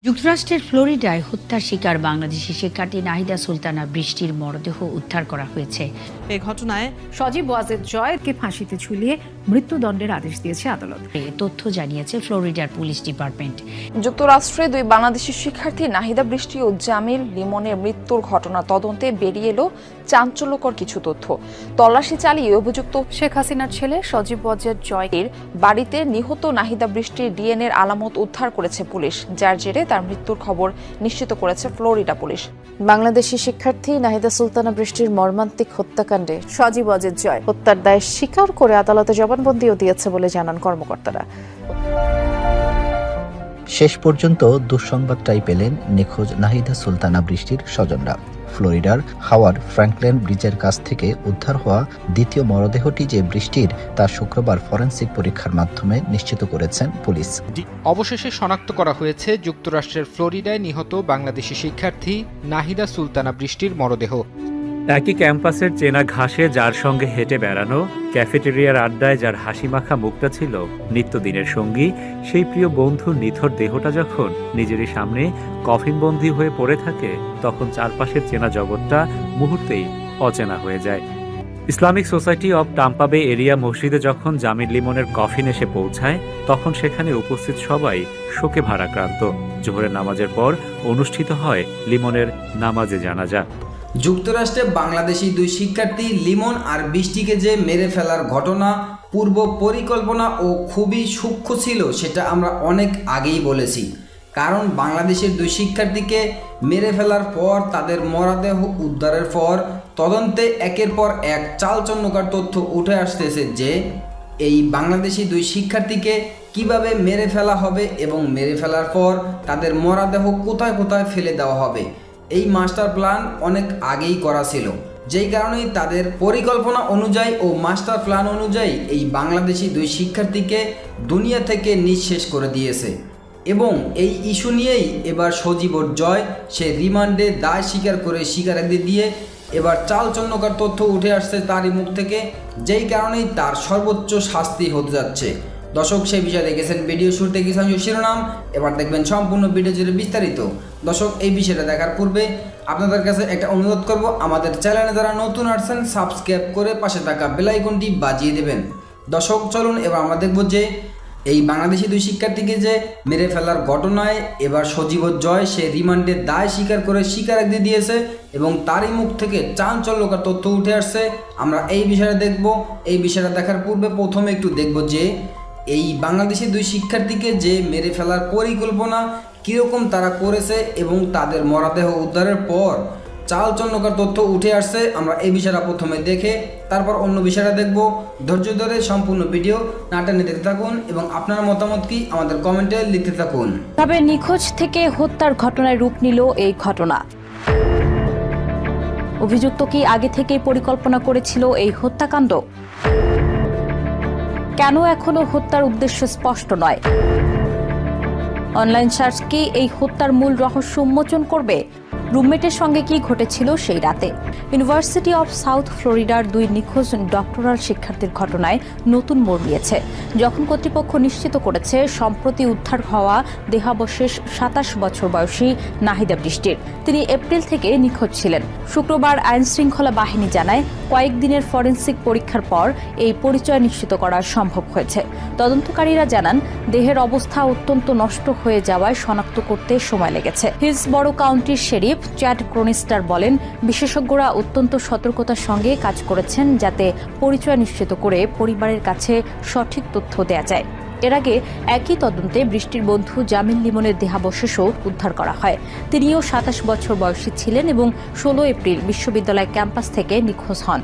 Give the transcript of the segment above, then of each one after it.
যুক্তরাষ্ট্রের ফ্লোরিডায় হত্যার শিকার বাংলাদেশি শিক্ষার্থী নাহিদা সুলতানা বৃষ্টির মরদেহ উদ্ধার করা হয়েছে। এই ঘটনায় সজীব ওয়াজেদ জয়কে ফাঁসিতে ঝুলিয়ে মৃত্যুদণ্ডের আদেশ দিয়েছে আদালত। এই তথ্য জানিয়েছে ফ্লোরিডার পুলিশ ডিপার্টমেন্ট। যুক্তরাষ্ট্রে দুই বাংলাদেশি শিক্ষার্থী নাহিদা বৃষ্টি ও জামিল লিমনের মৃত্যুর ঘটনা তদন্তে বেরিয়ে এলো চাঞ্চল্যকর কিছু তথ্য। তল্লাশি চালিয়ে অভিযুক্ত শেখ হাসিনার ছেলে সজীব ওয়াজেদ জয়ের বাড়িতে নিহত নাহিদা বৃষ্টির ডিএনএর আলামত উদ্ধার করেছে পুলিশ, যার জেরে তার মৃত্যুর খবর নিশ্চিত করেছে ফ্লোরিডা পুলিশ। বাংলাদেশি শিক্ষার্থী নাহিদা সুলতানা বৃষ্টির মর্মান্তিক হত্যাকাণ্ডে সজীব ওয়াজেদ জয় হত্যার দায় স্বীকার করে আদালতে জবানবন্দিও দিয়েছে বলে জানান কর্মকর্তারা। শেষ পর্যন্ত দুঃসংবাদটাই পেলেন নিখোঁজ নাহিদা সুলতানা বৃষ্টির স্বজনরা। ফ্লোরিডার হাওয়ার্ড ফ্র্যাঙ্কলিন ব্রিজের কাছ থেকে উদ্ধার হওয়া দ্বিতীয় মরদেহটি যে বৃষ্টির, তা শুক্রবার ফরেনসিক পরীক্ষার মাধ্যমে নিশ্চিত করেছেন পুলিশ। অবশেষে শনাক্ত করা হয়েছে যুক্তরাষ্ট্রের ফ্লোরিডায় নিহত বাংলাদেশি শিক্ষার্থী নাহিদা সুলতানা বৃষ্টির মরদেহ। একই ক্যাম্পাসের চেনা ঘাসে যার সঙ্গে হেঁটে বেড়ানো, ক্যাফেটেরিয়ার আড্ডায় যার হাসিমাখা মুখটা ছিল নিত্যদিনের সঙ্গী, সেই প্রিয় বন্ধুর নিথর দেহটা যখন নিজেরই সামনে কফিনবন্দি হয়ে পড়ে থাকে, তখন চারপাশের চেনা জগৎটা মুহূর্তেই অচেনা হয়ে যায়। ইসলামিক সোসাইটি অব টাম্পা বে এরিয়া মসজিদে যখন জামিল লিমনের কফিন এসে পৌঁছায়, তখন সেখানে উপস্থিত সবাই শোকে ভারাক্রান্ত। জোহরের নামাজের পর অনুষ্ঠিত হয় লিমনের নামাজে জানাজা। যুক্তরাষ্ট্রে বাংলাদেশি দুই শিক্ষার্থী লিমন আর বৃষ্টিকে যে মেরে ফেলার ঘটনা পূর্ব পরিকল্পনা ও খুবই সূক্ষ্ম ছিল, সেটা আমরা অনেক আগেই বলেছি। কারণ বাংলাদেশের দুই শিক্ষার্থীকে মেরে ফেলার পর তাদের মরদেহ উদ্ধারের পর তদন্তে একের পর এক চালচল্যকর তথ্য উঠে আসতেছে যে এই বাংলাদেশি দুই শিক্ষার্থীকে কিভাবে মেরে ফেলা হবে এবং মেরে ফেলার পর তাদের মরদেহ কোথায় কোথায় ফেলে দেওয়া হবে। এই মাস্টার প্ল্যান অনেক আগেই করা ছিল, যেই কারণেই তাদের পরিকল্পনা অনুযায়ী ও মাস্টার প্ল্যান অনুযায়ী এই বাংলাদেশি দুই শিক্ষার্থীকে দুনিয়া থেকে নিঃশেষ করে দিয়েছে। এবং এই ইস্যু নিয়েই এবার সজীব জয় সে রিমান্ডে দায় স্বীকার করে স্বীকারোক্তি দিয়ে এবার চালচল্যকর তথ্য উঠে আসছে তারই মুখ থেকে, যেই কারণেই তার সর্বোচ্চ শাস্তি হতে যাচ্ছে। দর্শক, সেই বিষয়ে দেখেছেন ভিডিও শুরুতে কিছু শিরোনাম, এবার দেখবেন সম্পূর্ণ ভিডিও জুড়ে বিস্তারিত। দর্শক, এই বিষয়টা দেখার পূর্বে আপনাদের কাছে একটা অনুরোধ করব, আমাদের চ্যানেলে যারা নতুন আসছেন সাবস্ক্রাইব করে পাশে থাকা বেল আইকনটি বাজিয়ে দেবেন। দর্শক, চলুন এবার আমরা দেখব যে এই বাংলাদেশি দুই শিক্ষার্থীকে যে মেরে ফেলার ঘটনায় এবার সজীব জয় সে রিমান্ডে দায় স্বীকার করে স্বীকারোক্তি দিয়েছে এবং তারই মুখ থেকে চাঞ্চল্যকর তথ্য উঠে আসছে। আমরা এই বিষয়টা দেখব। এই বিষয়টা দেখার পূর্বে প্রথমে একটু দেখব যে এই বাংলাদেশি দুই শিক্ষার্থীকে যে মেরে ফেলার পরিকল্পনা কীরকম তারা করেছে এবং তাদের মরদেহ উদ্ধারের পর চালচল্যকর তথ্য উঠে আসছে। আমরা এই বিষয়টা প্রথমে দেখে তারপর অন্য বিষয়টা দেখব। ধৈর্য ধরে সম্পূর্ণ ভিডিও না টেনে দেখতে থাকুন এবং আপনার মতামত কি আমাদের কমেন্টে লিখতে থাকুন। তবে নিখোঁজ থেকে হত্যার ঘটনায় রূপ নিল এই ঘটনা। অভিযুক্ত কি আগে থেকেই পরিকল্পনা করেছিল এই হত্যাকাণ্ড? কেন এখনো হত্যার উদ্দেশ্য স্পষ্ট নয়? অনলাইন সার্চ কি এই হত্যার মূল রহস্য উন্মোচন করবে? রুমমেটের সঙ্গে কি ঘটেছিল সেই রাতে? ইউনিভার্সিটি অব সাউথ ফ্লোরিডার দুই নিখোঁজ ডক্টরাল শিক্ষার্থীর ঘটনায় নতুন মোড় নিয়েছে, যখন কর্তৃপক্ষ নিশ্চিত করেছে সম্প্রতি উদ্ধার হওয়া দেহাবশেষ 27 বছর বয়সী নাহিদা বৃষ্টির। তিনি এপ্রিল থেকে নিখোঁজ ছিলেন। শুক্রবার আইনশৃঙ্খলা বাহিনী জানায় কয়েকদিনের ফরেনসিক পরীক্ষার পর এই পরিচয় নিশ্চিত করা সম্ভব হয়েছে। তদন্তকারীরা জানান দেহের অবস্থা অত্যন্ত নষ্ট হয়ে যাওয়ায় শনাক্ত করতে সময় লেগেছে। হিলসবরো কাউন্টির শেরিফ চ্যাড ক্রনিস্টার বলেন, বিশেষজ্ঞরা অত্যন্ত সতর্কতার সঙ্গে কাজ করেছেন যাতে পরিচয় নিশ্চিত করে পরিবারের কাছে সঠিক তথ্য দেয়া যায়। এর আগে একই তদন্তে বৃষ্টির বন্ধু জামিল লিমনের দেহাবশেষও উদ্ধার করা হয়। তিনিও 27 বছর বয়সী ছিলেন এবং 16 এপ্রিল বিশ্ববিদ্যালয় ক্যাম্পাস থেকে নিখোঁজ হন।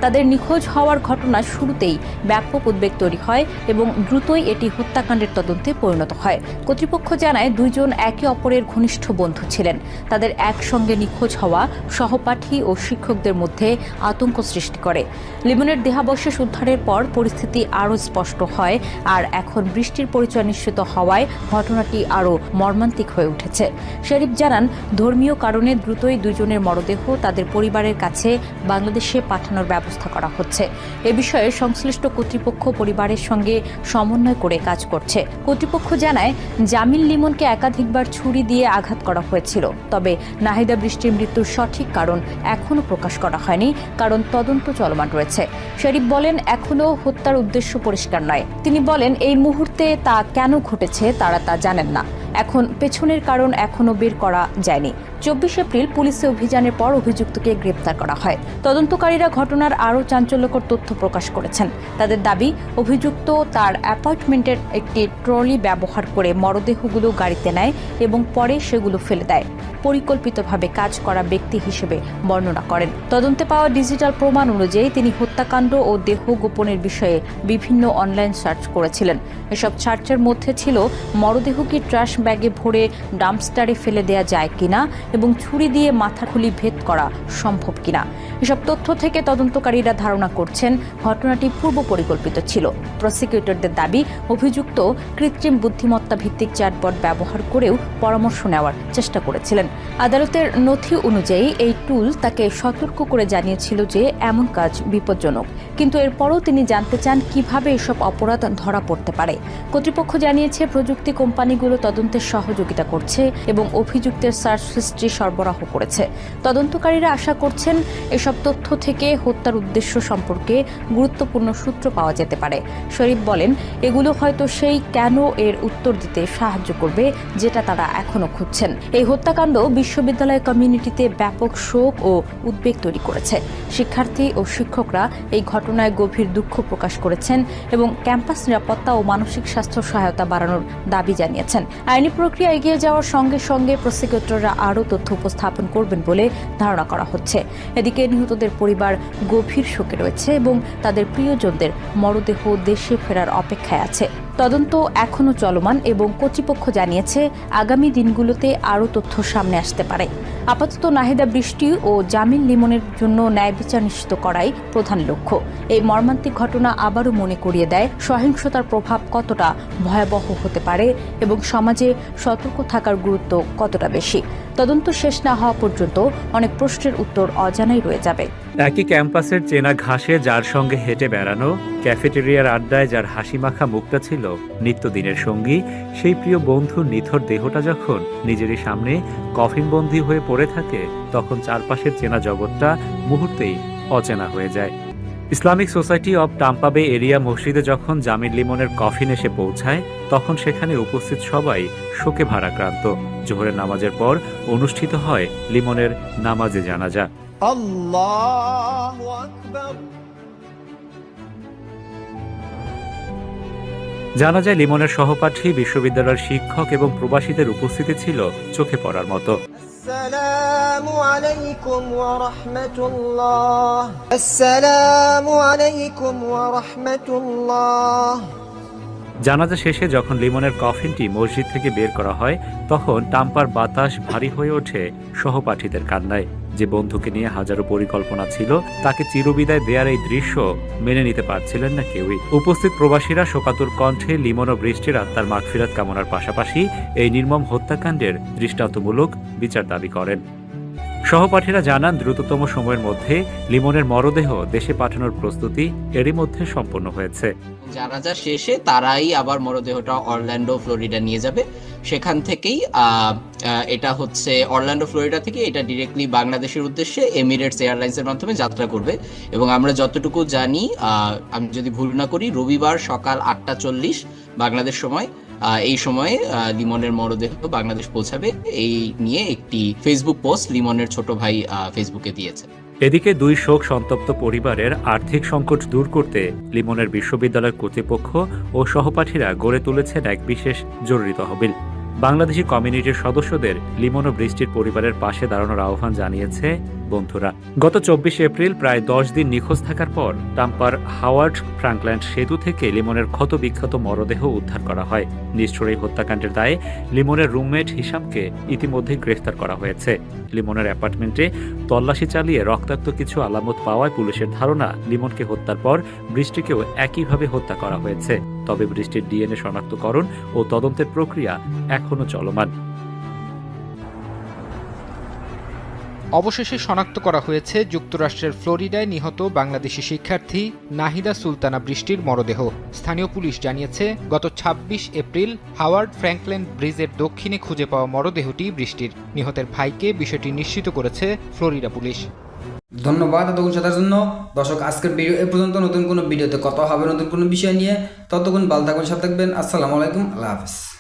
তাদের নিখোঁজ হওয়ার ঘটনা শুরুতেই ব্যাপক উদ্বেগ তৈরি হয় এবং দ্রুতই এটি হত্যাকাণ্ডের তদন্তে পরিণত হয়। কর্তৃপক্ষ জানায় দুইজন একে অপরের ঘনিষ্ঠ বন্ধু ছিলেন। তাদের একসঙ্গে নিখোঁজ হওয়া সহপাঠী ও শিক্ষকদের মধ্যে আতঙ্ক সৃষ্টি করে। লিমনের দেহাবশেষ উদ্ধারের পর পরিস্থিতি আরও স্পষ্ট হয়, আর এখন এখন বৃষ্টির পরিচয় নিশ্চিত হওয়ায় ঘটনাটি আরও মর্মান্তিক হয়ে উঠেছে। শরীফ জানান, ধর্মীয় কারণে দ্রুতই দুজনের মরদেহ তাদের পরিবারের কাছে বাংলাদেশে পাঠানোর ব্যবস্থা করা হচ্ছে। এ বিষয়ে সংশ্লিষ্ট কর্তৃপক্ষ পরিবারের সঙ্গে সমন্বয় করে কাজ করছে। কর্তৃপক্ষ জানায়, জামিল লিমনকে একাধিকবার ছুরি দিয়ে আঘাত করা হয়েছিল। তবে নাহিদা বৃষ্টির মৃত্যুর সঠিক কারণ এখনও প্রকাশ করা হয়নি, কারণ তদন্ত চলমান রয়েছে। শরীফ বলেন, এখনও হত্যার উদ্দেশ্য পরিষ্কার নয়। তিনি বলেন, এই মুহূর্তে তা কেন ঘটেছে তারা তা জানেন না। এখন পেছনের কারণ এখনও বের করা যায়নি। 24 এপ্রিল পুলিশে অভিযানের পর অভিযুক্তকে গ্রেপ্তার করা হয়। তদন্তকারীরা ঘটনার আরও চাঞ্চল্যকর তথ্য প্রকাশ করেছেন। তাদের দাবি, অভিযুক্ত তার অ্যাপার্টমেন্টের একটি ট্রলি ব্যবহার করে মরদেহগুলো গাড়িতে নেয় এবং পরে সেগুলো ফেলে দেয়। পরিকল্পিতভাবে কাজ করা ব্যক্তি হিসেবে বর্ণনা করেন। তদন্তে পাওয়া ডিজিটাল প্রমাণ অনুযায়ী তিনি হত্যাকাণ্ড ও দেহ গোপনের বিষয়ে বিভিন্ন অনলাইন সার্চ করেছিলেন। এসব সার্চের মধ্যে ছিল মরদেহ কি ট্রাশ ব্যাগে ভরে ডাম্পস্টারে ফেলে দেয়া যায় কিনা এবং ছুরি দিয়ে মাথা খুলি ভেদ করা সম্ভব কিনা। এসব তথ্য থেকে তদন্তকারীরা ধারণা করছেন ঘটনাটি পূর্ব পরিকল্পিত ছিল। প্রসিকিউটরদের দাবি, অভিযুক্ত কৃত্রিম বুদ্ধিমত্তা ভিত্তিক চ্যাটবট ব্যবহার করেও পরামর্শ নেওয়ার চেষ্টা করেছিলেন। আদালতের নথি অনুযায়ী এই টুল তাকে সতর্ক করে জানিয়েছিল যে এমন কাজ বিপজ্জনক, কিন্তু এরপরও তিনি জানতে চান কিভাবে এসব অপরাধ ধরা পড়তে পারে। কর্তৃপক্ষ জানিয়েছে, প্রযুক্তি কোম্পানিগুলো তদন্তের সহযোগিতা করছে এবং অভিযুক্তের সার্চ হিস্ট্রি সরবরাহ করেছে। তদন্তকারীরা আশা করছেন এসব তথ্য থেকে হত্যার উদ্দেশ্য সম্পর্কে গুরুত্বপূর্ণ সূত্র পাওয়া যেতে পারে। শরীফ বলেন, এগুলো হয়তো সেই কেন এর উত্তর দিতে সাহায্য করবে যেটা তারা এখনো খুঁজছেন। এই হত্যাকাণ্ড বিশ্ববিদ্যালয় কমিউনিটিতে ব্যাপক শোক ও উদ্বেগ তৈরি করেছে। শিক্ষার্থী ও শিক্ষকরা এই ঘটনায় গভীর দুঃখ প্রকাশ করেছেন এবং ক্যাম্পাস নিরাপত্তা ও মানসিক স্বাস্থ্য সহায়তা বাড়ানোর দাবি জানিয়েছেন। আইনি প্রক্রিয়া এগিয়ে যাওয়ার সঙ্গে সঙ্গে প্রসিকিউটররা আরও তথ্য উপস্থাপন করবেন বলে ধারণা করা হচ্ছে। এদিকে নিহতদের পরিবার গভীর শোকে রয়েছে এবং তাদের প্রিয়জনদের মরদেহ দেশে ফেরার অপেক্ষায় আছে। তদন্ত এখনও চলমান এবং কর্তৃপক্ষ জানিয়েছে আগামী দিনগুলোতে আরও তথ্য সামনে আসতে পারে। আপাতত নাহিদা বৃষ্টি ও জামিল লিমনের জন্য ন্যায় বিচার নিশ্চিত করাই প্রধান লক্ষ্য। এই মর্মান্তিক ঘটনা আবারও মনে করিয়ে দেয় সহিংসতার প্রভাব কতটা ভয়াবহ হতে পারে এবং সমাজে সতর্ক থাকার গুরুত্ব কতটা বেশি। তদন্ত শেষ না হওয়া পর্যন্ত অনেক প্রশ্নের উত্তর অজানাই রয়ে যাবে। একই ক্যাম্পাসের চেনা ঘাসে যার সঙ্গে হেঁটে বেড়ানো, ক্যাফেটেরিয়ার আড্ডায় যার হাসিমাখা মুখটা ছিল নিত্যদিনের সঙ্গী, সেই প্রিয় বন্ধুর নিথর দেহটা যখন নিজেরই সামনে কফিনবন্দি হয়ে পড়ে থাকে, তখন চারপাশের চেনা জগৎটা মুহূর্তেই অচেনা হয়ে যায়। ইসলামিক সোসাইটি অব টাম্পা বে এরিয়া মসজিদে যখন জামিল লিমনের কফিন এসে পৌঁছায়, তখন সেখানে উপস্থিত সবাই শোকে ভারাক্রান্ত। জোহরের নামাজের পর অনুষ্ঠিত হয় লিমনের নামাজে জানাজা। আল্লাহু আকবার। জানাজায় লিমনের সহপাঠী, বিশ্ববিদ্যালয়ের শিক্ষক এবং প্রবাসীদের উপস্থিতি ছিল চোখে পড়ার মতো। আসসালামু আলাইকুম ওয়া রাহমাতুল্লাহ। আসসালামু আলাইকুম ওয়া রাহমাতুল্লাহ। জানাজা শেষে যখন লিমনের কফিনটি মসজিদ থেকে বের করা হয়, তখন টাম্পার বাতাস ভারী হয়ে ওঠে সহপাঠীদের কান্নায়। যে বন্ধুকে নিয়ে হাজারো পরিকল্পনা ছিল, তাকে চিরবিদায় দেয়ার এই দৃশ্য মেনে নিতে পারছিলেন না কেউই। উপস্থিত প্রবাসীরা শোকাতুর কণ্ঠে লিমন ও বৃষ্টির আত্মার মাগফিরাত কামনার পাশাপাশি এই নির্মম হত্যাকাণ্ডের দৃষ্টান্তমূলক বিচার দাবি করেন। সহপাঠীরা জানান, দ্রুততম সময়ের মধ্যে লিমনের মরদেহ দেশে পাঠানোর প্রস্তুতি এরই মধ্যে সম্পন্ন হয়েছে। জানাজা শেষে তারাই আবার মরদেহটা অরল্যান্ডো ফ্লোরিডা নিয়ে যাবে। সেখান থেকেই এটা হচ্ছে অরল্যান্ডো ফ্লোরিডা থেকে এটা ডিরেক্টলি বাংলাদেশের উদ্দেশ্যে এমিরেটস এয়ারলাইন্সের মাধ্যমে যাত্রা করবে। এবং আমরা যতটুকু জানি, আমি যদি ভুল না করি, রবিবার সকাল 8:40 বাংলাদেশ সময় এই সময়ে লিমনের মরদেহ বাংলাদেশ পৌঁছাবে। এই নিয়ে একটি ফেসবুক পোস্ট লিমনের ছোট ভাই ফেসবুকে দিয়েছে। এদিকে দুই শোক সন্তপ্ত পরিবারের আর্থিক সংকট দূর করতে লিমনের বিশ্ববিদ্যালয় কর্তৃপক্ষ ও সহপাঠীরা গড়ে তুলেছেন এক বিশেষ জরুরি তহবিল। বাংলাদেশি কমিউনিটির সদস্যদের লিমন ও বৃষ্টির পরিবারের পাশে দাঁড়ানোর আহ্বান জানিয়েছে বন্ধুরা। গত 24 এপ্রিল প্রায় 10 দিন নিখোঁজ থাকার পর টাম্পার হাওয়ার্ড ফ্রাঙ্কল্যান্ড সেতু থেকে লিমনের ক্ষতবিক্ষত মরদেহ উদ্ধার করা হয়। নিষ্ঠুর এই হত্যাকাণ্ডের দায়ে লিমনের রুমমেট হিসামকে ইতিমধ্যে গ্রেফতার করা হয়েছে। লিমনের অ্যাপার্টমেন্টে তল্লাশি চালিয়ে রক্তাক্ত কিছু আলামত পাওয়ায় পুলিশের ধারণা লিমনকে হত্যার পর বৃষ্টিকেও একইভাবে হত্যা করা হয়েছে। তবে বৃষ্টির ডিএনএ শনাক্তকরণ ও তদন্তের প্রক্রিয়া এখনো চলমান। অবশেষে শনাক্ত করা হয়েছে যুক্তরাষ্ট্রের ফ্লোরিডায় নিহত বাংলাদেশি শিক্ষার্থী নাহিদা সুলতানা বৃষ্টির মরদেহ। স্থানীয় পুলিশ জানিয়েছে, গত 26 এপ্রিল হাওয়ার্ড ফ্র্যাঙ্কল্যান্ড ব্রিজের দক্ষিণে খুঁজে পাওয়া মরদেহটি বৃষ্টির। নিহতের ভাইকে বিষয়টি নিশ্চিত করেছে ফ্লোরিডা পুলিশ। ধন্যবাদ এতক্ষণ সাথে জন্য। দর্শক, আজকের ভিডিও এ পর্যন্ত। নতুন কোনো ভিডিওতে কথা হবে নতুন কোনো বিষয় নিয়ে। ততক্ষণ ভালো থাকবেন, সাথে থাকবেন। আসসালামু আলাইকুম, আল্লাহ হাফেজ।